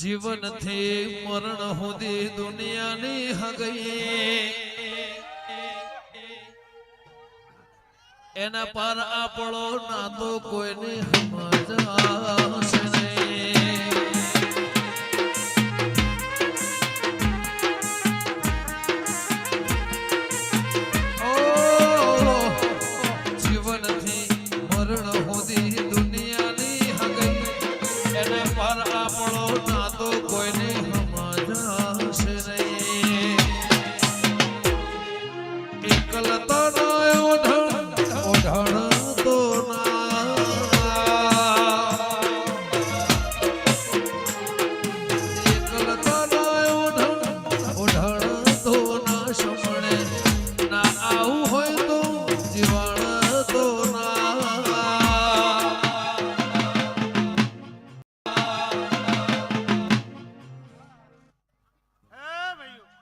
જીવન થી મરણ સુધી દુનિયાની હગઈ એના પર આપણો નાતો કોઈની સમજાશે નહીં. જીવનથી મરણ સુધી દુનિયાની હગઈ એના પર આપણો નાતો કોઈની સમજાશે નહીં. એકલતા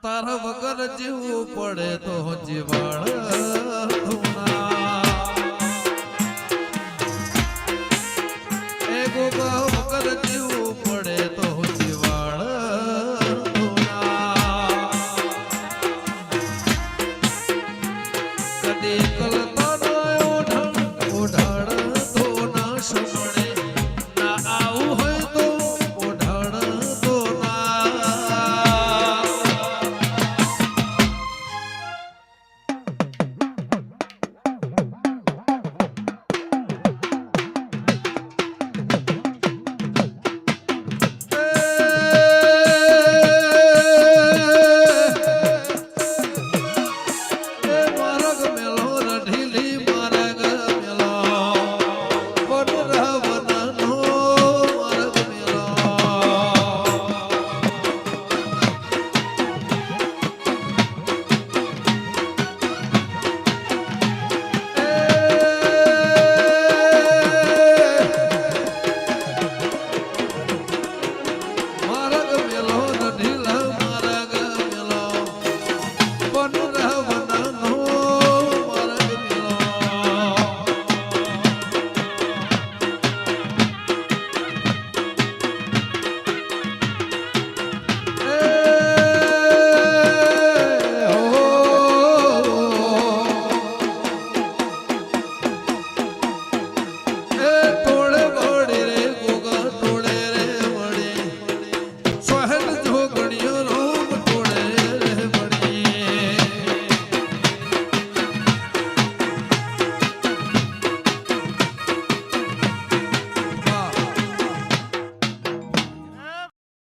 તારા વગર જીવવું પડે તો જીવાળ એ ગોગા વગર જીવવું પડે તો જીવાળ કદી